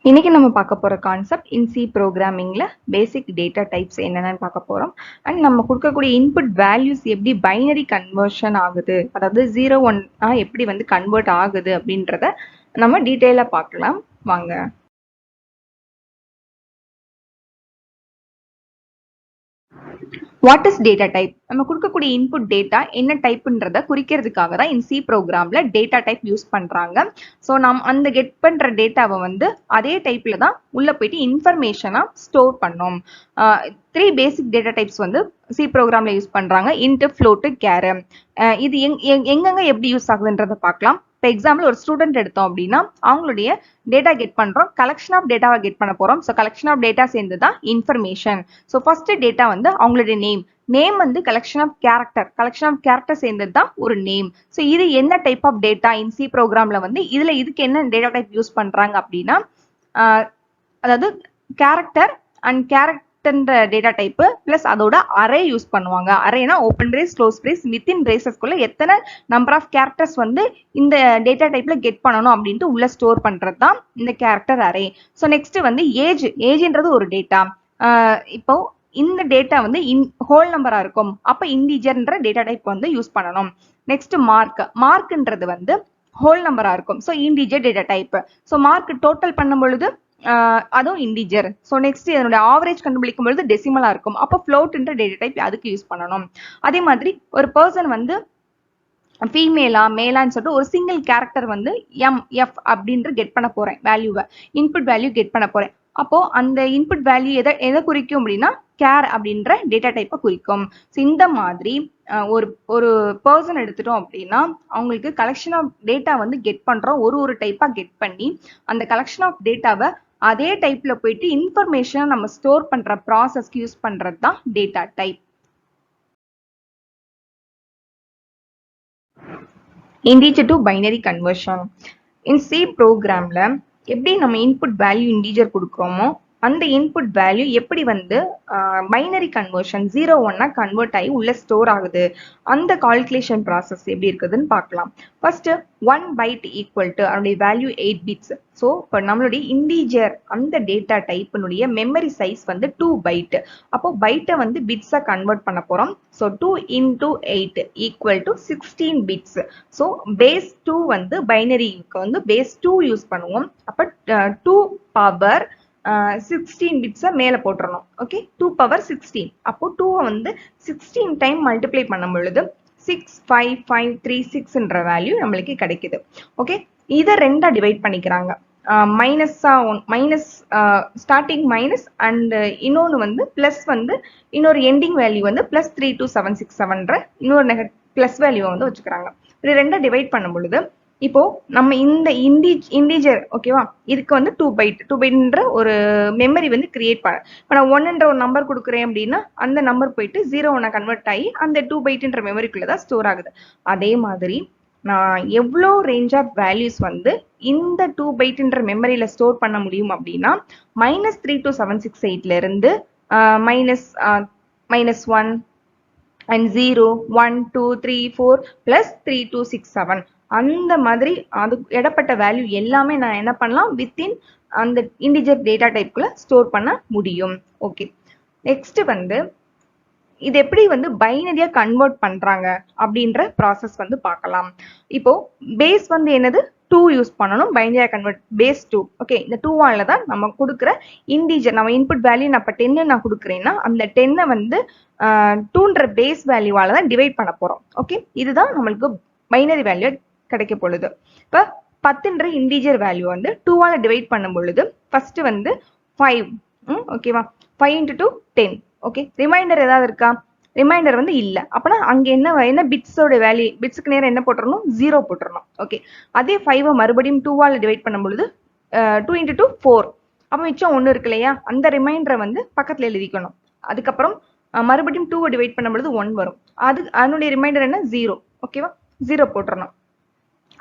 இன்னைக்கு நம்ம பார்க்க போற கான்செப்ட் இன் சி ப்ரோக்ராமிங்ல பேசிக் டேட்டா டைப்ஸ் என்னென்னு பார்க்க போறோம். அண்ட் நம்ம கொடுக்கக்கூடிய இன்புட் வேல்யூஸ் எப்படி பைனரி கன்வர்ஷன் ஆகுது, அதாவது 0 1 எப்படி வந்து கன்வெர்ட் ஆகுது அப்படின்றத நம்ம டீட்டெயிலா பார்க்கலாம் வாங்க. What is data type? நம்ம கொடுக்கக்கூடிய இன்புட் டேட்டா என்ன டைப்ன்றத குறிக்கிறதுக்காக தான் இன் சி ப்ரோக்ராம்ல டேட்டா டைப் யூஸ் பண்றாங்க. ஸோ நம்ம அந்த கெட் பண்ற டேட்டாவை வந்து அதே டைப்ல தான் உள்ள போயிட்டு இன்ஃபர்மேஷனா ஸ்டோர் பண்ணோம். 3 பேசிக் டேட்டா டைப்ஸ் வந்து சி ப்ரோக்ராம்ல யூஸ் பண்றாங்க. Int, float, care. இது எங்கெங்க எப்படி யூஸ் ஆகுதுன்றத பார்க்கலாம். இப்போ எக்ஸாம்பிள் ஒரு ஸ்டூடெண்ட் எடுத்தோம் அப்படின்னா அவங்களுடைய டேட்டா கெட் பண்றோம், கலெக்ஷன் ஆஃப் டேட்டாவை கெட் பண்ண போறோம். ஸோ கலெக்ஷன் ஆஃப் டேட்டா சேர்ந்து தான் இன்ஃபர்மேஷன். ஸோ ஃபர்ஸ்ட் டேட்டா வந்து அவங்களுடைய நேம் வந்து கலெக்ஷன் ஆஃப் கேரக்டர் சேர்ந்தது தான் ஒரு நேம். ஸோ இது என்ன type of data in C ப்ரோக்ராம்ல வந்து இதுக்கு என்ன டேட்டா டைப் யூஸ் பண்றாங்க அப்படின்னா அதாவது character and character data type plus அதோட அரே யூஸ் பண்ணுவாங்க. அரேனா open brace, close brace, within பிரேசஸ்க்குள்ள எத்தனை நம்பர் ஆஃப் கேரக்டர்ஸ் வந்து இந்த டேட்டா டைப்ல கெட் பண்ணணும் அப்படின்ட்டு உள்ள ஸ்டோர் பண்றது தான் இந்த கேரக்டர் அரே. ஸோ நெக்ஸ்ட் வந்து ஏஜ்ன்றது ஒரு டேட்டா. இப்போ இந்த டேட்டா வந்து ஹோல் நம்பரா இருக்கும், அப்ப இன்டிஜர்ன்ற டேட்டா டைப் வந்து யூஸ் பண்ணணும். நெக்ஸ்ட் மார்க்ன்றது வந்து ஹோல் நம்பரா இருக்கும், so integer data type. So mark total பண்ணும் பொழுது அதுவும் இன்டிஜர். ஸோ நெக்ஸ்ட் இதனுடைய ஆவரேஜ் கண்டுபிடிக்கும் பொழுது டெசிமலா இருக்கும், அப்போ ஃப்ளோட்ன்ற டேட்டா டைப் அதுக்கு யூஸ் பண்ணணும். அதே மாதிரி ஒரு பர்சன் வந்து ஃபீமேலா மேலான்னு சொல்லிட்டு ஒரு சிங்கிள் கேரக்டர் வந்து எஃப் அப்படின்ற கெட் பண்ண போறேன், வேல்யூவை இன்புட் வேல்யூ கெட் பண்ண போறேன். அப்போ அந்த இன்புட் வேல்யூ எதை குறிக்கும் அப்படின்னா கேர் அப்படின்ற டேட்டா டைப்பை குறிக்கும். ஸோ இந்த மாதிரி ஒரு பர்சன் எடுத்துட்டோம் அப்படின்னா அவங்களுக்கு கலெக்ஷன் ஆஃப் டேட்டா வந்து கெட் பண்றோம், ஒரு டைப்பா கெட் பண்ணி அந்த கலெக்ஷன் ஆஃப் டேட்டாவை அதே டைப்ல போயிட்டு இன்ஃபர்மேஷனை நம்ம ஸ்டோர் பண்ற ப்ராசஸ்க்கு யூஸ் பண்றது தான் data type. Integer to binary conversion in C ப்ரோக்ராம்ல எப்படி நம்ம இன்புட் வேல்யூ இன்டிஜர் கொடுக்குறோமோ அந்த இன்புட் வேல்யூ எப்படி வந்து பைனரி கன்வர்ஷன் 0 1 கன்வெர்ட் ஆகி உள்ள ஸ்டோர் ஆகுது, அந்த கால்குலேஷன் ப்ராசஸ் எப்படி இருக்குதுன்னு பார்க்கலாம். ஃபர்ஸ்ட் 1 பைட் ஈக்குவல் டு அதனுடைய வேல்யூ 8 பிட்ஸ். ஸோ இப்போ நம்மளுடைய இன்டிஜர் அந்த டேட்டா டைப்பினுடைய மெமரி சைஸ் வந்து 2 பைட். அப்போ பைட்டை வந்து பிட்ஸா கன்வெர்ட் பண்ண போறோம். So 2 into 8 equal to 16 bits. So base 2 வந்து பைனரிக்கு வந்து பேஸ் 2 யூஸ் பண்ணுவோம். அப்போ 2 பவர் 16 பிட்ஸை மேலே போட்டுறணும். Okay, 2 power 16. அப்போ 2 வந்து 16 டைம் மல்டிப்ளை பண்ணும் பொழுது 65536ன்ற வேல்யூ நம்மளுக்கு கிடைக்குது. ஓகே, இதை ரெண்டா டிவைட் பண்ணிக்கிறாங்க. மைனஸ் ஸ்டார்டிங் மைனஸ் அண்ட் இன்னொன்று வந்து பிளஸ் வந்து இன்னொரு எண்டிங் வேல்யூ வந்து பிளஸ் 32767ன்ற இன்னொரு பிளஸ் வேல்யூ வந்து வச்சுக்கிறாங்க. இது ரெண்டா டிவைட் பண்ணும் பொழுது இப்போ நம்ம இந்த இன்டிஜர் ஓகேவா, இதுக்கு வந்து 2 பைட்ன்ற ஒரு மெமரி வந்து கிரியேட் பண்ண. இப்போ நான் 1ன்ற ஒரு நம்பர் கொடுக்குறேன் அப்படின்னா அந்த நம்பர் போயிட்டு 0 1 கன்வெர்ட் ஆகி அந்த 2 பைட்ன்ற மெமரிக்குள்ள தான் ஸ்டோர் ஆகுது. அதே மாதிரி நான் எவ்வளோ ரேஞ்ச் ஆஃப் வேல்யூஸ் வந்து இந்த 2 பைட்ன்ற மெமரியில ஸ்டோர் பண்ண முடியும் அப்படின்னா -32768ல இருந்து -1 and 0 1 2 3 4 plus 3267 அந்த மாதிரி அது இடப்பட்ட வேல்யூ எல்லாமே நான் என்ன பண்ணலாம், வித்தின் அந்த இன்டிஜர் டேட்டா டைப்குள்ள ஸ்டோர் பண்ண முடியும். ஓகே, நெக்ஸ்ட் வந்து இது எப்படி வந்து பைனரியா கன்வெர்ட் பண்றாங்க அப்படின்ற ப்ராசஸ் வந்து பார்க்கலாம். இப்போ பேஸ் வந்து என்னது 2 யூஸ் பண்ணணும், பைனரியா கன்வெர்ட் பேஸ் 2. ஓகே, இந்த 2 தான் நம்ம கொடுக்குற இன்டிஜர். நம்ம இன்புட் வேல்யூ நான் இப்போ 10 நான் கொடுக்குறேன்னா அந்த 10 வந்து 2ன்ற பேஸ் வேல்யூவால தான் டிவைட் பண்ண போறோம். ஓகே, இதுதான் நம்மளுக்கு பைனரி வேல்யூ கிடைக்க பொழுது. இப்போ 10ன்ற இன்டிஜர் வேல்யூ வந்து 2 டிவைட் பண்ணும் பொழுது ஃபர்ஸ்ட் வந்து 5. ஓகேவா, 5 into 2 10. ஓகே, ரிமைண்டர் ஏதாவது இருக்கா? ரிமைண்டர் வந்து இல்ல. அப்பனா அங்க என்ன பிட்ஸோட வேல்யூ, பிட்ஸ்க்கு நேரம் என்ன போட்டுறணும், 0 போட்டுறணும். ஓகே, அதே 5 மறுபடியும் 2 டிவைட் பண்ணும் பொழுது 2 into 2 4. அப்ப மிச்சம் 1 இருக்கு இல்லையா, அந்த ரிமைண்டரை வந்து பக்கத்துல எழுதிக்கணும். அதுக்கப்புறம் மறுபடியும் 2 டிவைட் பண்ணும் பொழுது 1 வரும். அதனுடைய ரிமைண்டர் என்ன 0. ஓகேவா, 0 போட்டுறணும்.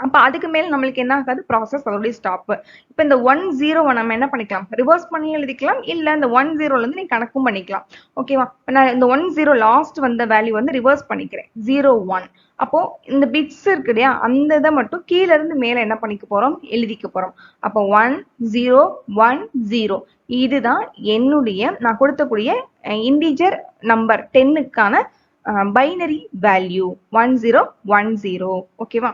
அப்ப அதுக்கு மேல நம்மளுக்கு என்ன ஆகாது, ப்ராசஸ் அதோடய ஸ்டாப். இப்ப இந்த 1 0 நம்ம என்ன பண்ணிக்கலாம், ரிவர்ஸ் பண்ணி எழுதிக்கலாம், இல்ல இந்த 1 0ல இருந்து நீ கணக்கும் பண்ணிக்கலாம். ஓகேவா? நான் இந்த 1 0 லாஸ்ட் வந்த வேல்யூ வந்து ரிவர்ஸ் பண்ணிக்கிறேன், 0 1. அப்போ இந்த பிட்ஸ் இருக்கு இல்லையா, அந்த இதை மட்டும் கீழ இருந்து மேல என்ன பண்ணிக்க போறோம், எழுதிக்க போறோம். அப்போ 1 0 1 0 இதுதான் என்னுடைய நான் கொடுத்தக்கூடிய இன்டிஜர் நம்பர் 10க்கான பைனரி வேல்யூ 1010. ஓகேவா?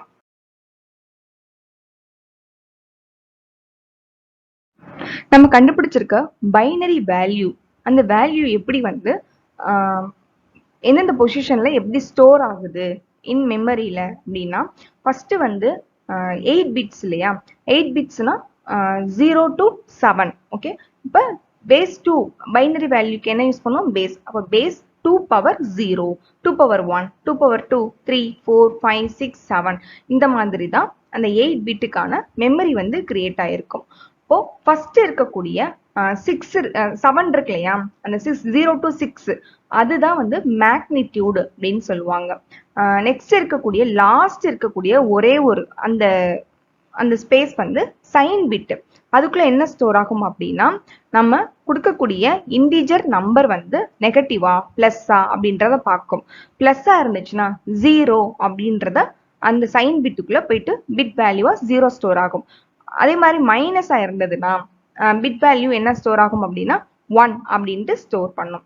நம்ம கண்டுபிடிச்சிருக்க பைனரி வேல்யூ, அந்த வேல்யூ எப்படி வந்து எந்தெந்த பொசிஷன்ல எப்படி ஸ்டோர் ஆகுது இன் மெமரியில அப்படின்னா, ஃபர்ஸ்ட் வந்து 8 பிட்ஸ் இல்லையா, 8 பிட்ஸ்னா 0 to 7. ஓகே, இப்போ பேஸ் 2 பைனரி வேல்யூக்கு என்ன யூஸ் பண்ணுவோம், பேஸ். அப்போ பேஸ் 2 பவர் 0, 2 பவர் 1, 2 பவர் 2, 3 4 5 6 7 இந்த மாதிரி தான் அந்த 8 பிட்டுக்கான மெமரி வந்து கிரியேட் ஆயிருக்கும். இப்போ ஃபர்ஸ்ட் இருக்கக்கூடிய 7 இருக்கு இல்லையா, அந்த 0 to 6 அதுதான் வந்து மேக்னிடியூடு அப்படின்னு சொல்லுவாங்க. நெக்ஸ்ட் இருக்கக்கூடிய லாஸ்ட் இருக்கக்கூடிய ஒரே ஒரு அந்த ஸ்பேஸ் வந்து சைன் பிட். அதுக்குள்ள என்ன ஸ்டோர் ஆகும் அப்படின்னா, நம்ம கொடுக்கக்கூடிய இன்டிஜர் நம்பர் வந்து நெகட்டிவா பிளஸ்ஸா அப்படின்றத பார்க்கும். பிளஸ்ஸா இருந்துச்சுன்னா 0 அப்படின்றத அந்த சைன் பிட்டுக்குள்ள போயிட்டு பிட் வேல்யூவா 0 ஸ்டோர் ஆகும். அதே மாதிரி மைனஸா இருந்ததுன்னா பிட் வேல்யூ என்ன ஸ்டோர் ஆகும் அப்படின்னா 1 அப்படின்ட்டு ஸ்டோர் பண்ணும்.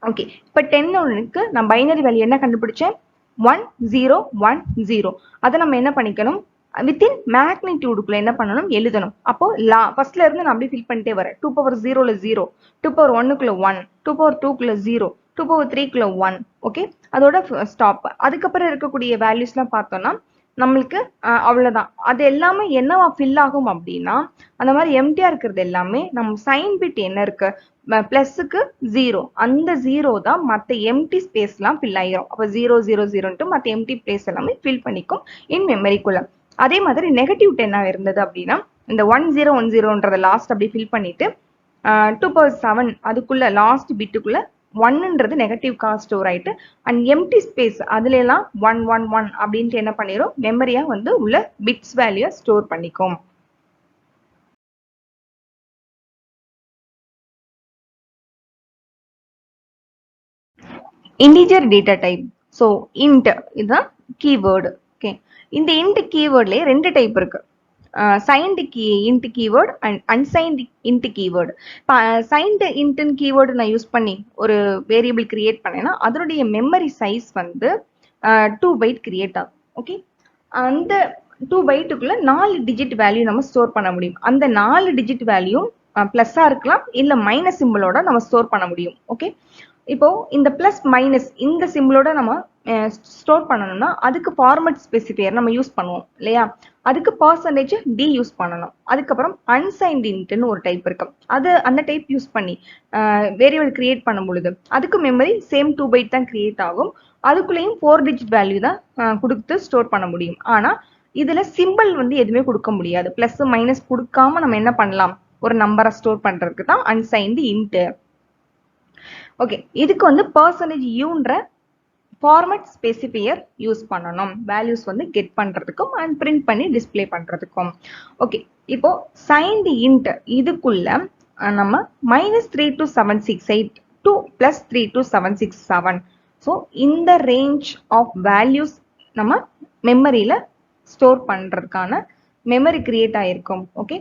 ஓகே, இப்போ 10க்கு நான் பைனரி வேல்யூ என்ன கண்டுபிடிச்சேன், 1 0 1 0. அதை நம்ம என்ன பண்ணிக்கணும், வித்தின் மேக்னிடியூடுக்குள்ள என்ன பண்ணணும், எழுதணும். அப்போ ஃபர்ஸ்ட்ல இருந்து நான் அப்படியே ஃபில் பண்ணிட்டே வரேன். 2 பவர் 0ல 0, 2 பவர் 1க்குள்ள 1, 2 பவர் 2க்குள்ள 0, 2 பவர் 3க்குள்ள 1. ஓகே, அதோட ஸ்டாப். அதுக்கப்புறம் இருக்கக்கூடிய வேல்யூஸ்லாம் பார்த்தோம்னா நம்மளுக்கு அவ்வளவுதான். அது எல்லாமே என்னவா ஃபில் ஆகும் அப்படின்னா, அந்த மாதிரி எம்டியா இருக்கிறது எல்லாமே நம்ம சைன் பிட் என்ன இருக்கு, பிளஸ்க்கு 0, அந்த 0 தான் மற்ற எம்டி ஸ்பேஸ்லாம் ஃபில் ஆயிரும். அப்போ 0 0 0ன்ட்டு மற்ற எம்டி பிளேஸ் எல்லாமே ஃபில் பண்ணிக்கும் இன் மெமரிக்குள்ள. அதே மாதிரி நெகட்டிவ் 10 இருந்தது அப்படின்னா, இந்த 1 0 1 0ன்றத லாஸ்ட் அப்படி ஃபில் பண்ணிட்டு 2 பவர் 7 அதுக்குள்ள லாஸ்ட் பிட்டுக்குள்ள 1ன்றது நெகட்டிவ் காஸ்ட் ஸ்டோர் ஆயிட்டு, அண்ட் எம்டி ஸ்பேஸ் அதுல எல்லாம் 1 1 1 அப்படின்ட்டு என்ன பண்ணிரும், மெமரியா வந்து உள்ள பிட்ஸ் வேல்யூ ஸ்டோர் பண்ணிக்கும். Integer data type. So int இதுதான் கீவேர்டு. ஓகே, இந்த இன்ட் கீவேர்ட்லயே 2 டைப் இருக்கு. Signed int keyword and unsigned int keyword. இப்போ சைன்டு இன்ட்னு கீவேர்டு நான் யூஸ் பண்ணி ஒரு வேரியபிள் கிரியேட் பண்ணேன்னா அதனுடைய மெமரி சைஸ் வந்து 2 பைட் கிரியேட் ஆகும். ஓகே, அந்த 2 பைட்டுக்குள்ள 4 டிஜிட் வேல்யூ நம்ம ஸ்டோர் பண்ண முடியும். அந்த 4 டிஜிட் வேல்யூ பிளஸ்ஸா இருக்கலாம், இல்ல மைனஸ் சிம்பிளோட நம்ம ஸ்டோர் பண்ண முடியும். ஓகே, இப்போ இந்த பிளஸ் மைனஸ் இந்த சிம்பிளோட நம்ம ஸ்டோர் பண்ணணும்னா அதுக்கு ஃபார்மட் ஸ்பெசிஃபையர் நம்ம யூஸ் பண்ணுவோம் இல்லையா, அதுக்கு பர்சன்டேஜ் டி யூஸ் பண்ணணும். அதுக்கப்புறம் அன்சைன்டு இன்ட்னு ஒரு டைப் இருக்கு, அது அந்த டைப் யூஸ் பண்ணி வேரியபிள் கிரியேட் பண்ணும் பொழுது அதுக்கு மெமரி சேம் 2 பைட் தான் கிரியேட் ஆகும். அதுக்குள்ளேயும் 4 டிஜிட் வேல்யூ தான் கொடுத்து ஸ்டோர் பண்ண முடியும். ஆனா இதுல சிம்பிள் வந்து எதுவுமே கொடுக்க முடியாது. பிளஸ் மைனஸ் கொடுக்காம நம்ம என்ன பண்ணலாம், ஒரு நம்பரை ஸ்டோர் பண்றதுக்கு தான் அன்சைன்டு இன்ட். ஓகே, இதுக்கு வந்து பர்சன்டேஜ் யூன்ற ஃபார்மட் ஸ்பெசிஃபையர் யூஸ் பண்ணணும், வேல்யூஸ் வந்து கெட் பண்றதுக்கும் அண்ட் பிரிண்ட் பண்ணி டிஸ்பிளே பண்றதுக்கும். ஓகே, இப்போ சைன்டு இன்ட் இதுக்குள்ள நம்ம -3 to 768 to +3 to 767. ஸோ இந்த ரேஞ்ச் ஆஃப் வேல்யூஸ் நம்ம மெமரியில ஸ்டோர் பண்றதுக்கான மெமரி கிரியேட் ஆயிருக்கும். ஓகே,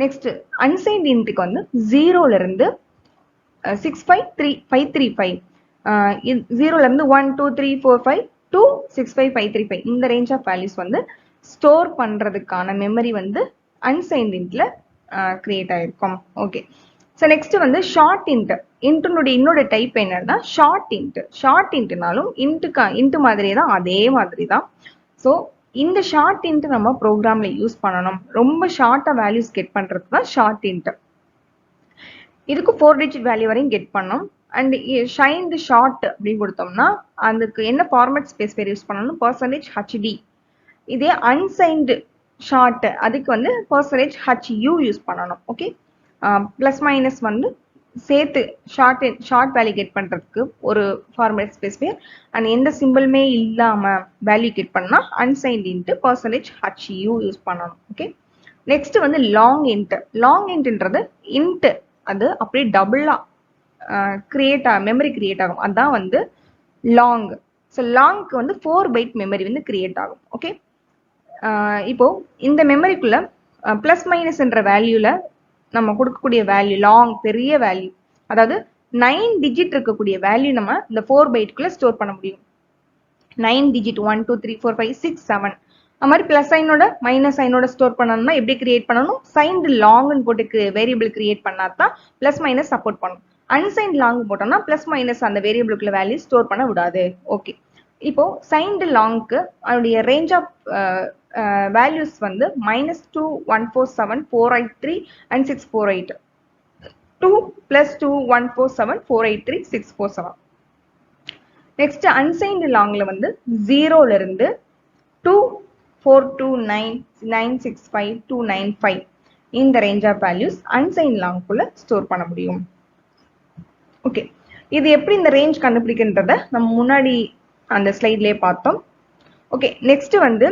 நெக்ஸ்ட் அன்சைன்டு இன்ட்டுக்கு வந்து 0ல இருந்து 65535, 0ல இருந்து 1 2 3 4 5 to 65535 இந்த ரேஞ்ச் ஆஃப் வேல்யூஸ் வந்து ஸ்டோர் பண்றதுக்கான மெமரி வந்து அன்சைன்டு இன்ட்ல கிரியேட் ஆயிருக்கும். ஓகே, ஸோ நெக்ஸ்ட் வந்து ஷார்ட் இன்ட். இன்ட்னுடைய இன்னொரு டைப் என்னன்னா ஷார்ட் இன்ட். ஷார்ட் இன்ட்னாலும் இன்ட் மாதிரியே தான், அதே மாதிரி தான். ஸோ இந்த ஷார்ட் இன்ட் நம்ம ப்ரோக்ராம்ல யூஸ் பண்ணணும், ரொம்ப ஷார்ட்டா வேல்யூஸ் கெட் பண்றது தான் ஷார்ட் இன்ட். இதுக்கு 4 டிஜிட் வேல்யூ வரையும் கெட் பண்ணோம். அண்ட் ஷைன்டு ஷார்ட் அப்படின்னு கொடுத்தோம்னா அதுக்கு என்ன ஃபார்மட் ஸ்பேசிஃபையர் யூஸ் பண்ணணும், %hd. இதே அன்சைன்டு ஷார்ட் அதுக்கு வந்து %hu யூஸ் பண்ணணும். ஓகே, பிளஸ் மைனஸ் வந்து சேர்த்து ஷார்ட் வேல்யூ கெட் பண்றதுக்கு ஒரு ஃபார்மேட் ஸ்பெசிஃபையர் அண்ட் எந்த சிம்பிளுமே இல்லாம வேல்யூ கெட் பண்ணா அன்சைன்ட் இன்ட்டு %HU யூஸ் பண்ணணும். ஓகே, நெக்ஸ்ட் வந்து லாங் இன்ட்ன்றது இன்ட் அது அப்படியே டபுளா மெமரி கிரியேட் ஆகும். அதான் வந்து லாங். ஸோ லாங்க்கு வந்து 4 பைட் மெமரி வந்து கிரியேட் ஆகும். ஓகே, இப்போ இந்த மெமரிக்குள்ள பிளஸ் மைனஸ்ன்ற வேல்யூல நம்ம கொடுக்கக்கூடிய வேல்யூ லாங் பெரிய வேல்யூ, அதாவது 9 டிஜிட் இருக்கக்கூடிய வேல்யூ நம்ம இந்த 4 பைட்குள்ள ஸ்டோர் பண்ண முடியும். 9 டிஜிட் 1 2 3 4 5 6 7 அது மாதிரி பிளஸ் சைனோட மைனஸ் சைனோட ஸ்டோர் பண்ணணும்னா எப்படி கிரியேட் பண்ணணும்? சைன்டு லாங்னு போட்டு வேரியபிள் கிரியேட் பண்ணா தான் பிளஸ் மைனஸ் சப்போர்ட் பண்ணும். அன்சைன்ட் லாங் போட்டோம்னா பிளஸ் மைனஸ் அந்த வேரியபிளுக்குள்ள வேல்யூ ஸ்டோர் பண்ண விடாது. ஓகே, இப்போ சைன்டு லாங்க்கு அதோடைய ரேஞ்ச் ஆஃப் வேல்யூஸ் வந்து -2 147 483 and 648. 2 + 2 147 483 647. நெக்ஸ்ட் அன்சைன்டு லாங்ல வந்து 0ல இருந்து 2 429 965 295 இந்த ரேஞ்ச் ஆஃப் வேல்யூஸ் அன்சைன்ட் லாங்குள்ள ஸ்டோர் பண்ண முடியும். ஓகே, இது எப்படி இந்த ரேஞ்ச் கண்டுபிடிக்கின்றத நம்ம முன்னாடி அந்த ஸ்லைட்லயே பார்த்தோம். ஓகே, நெக்ஸ்ட் வந்து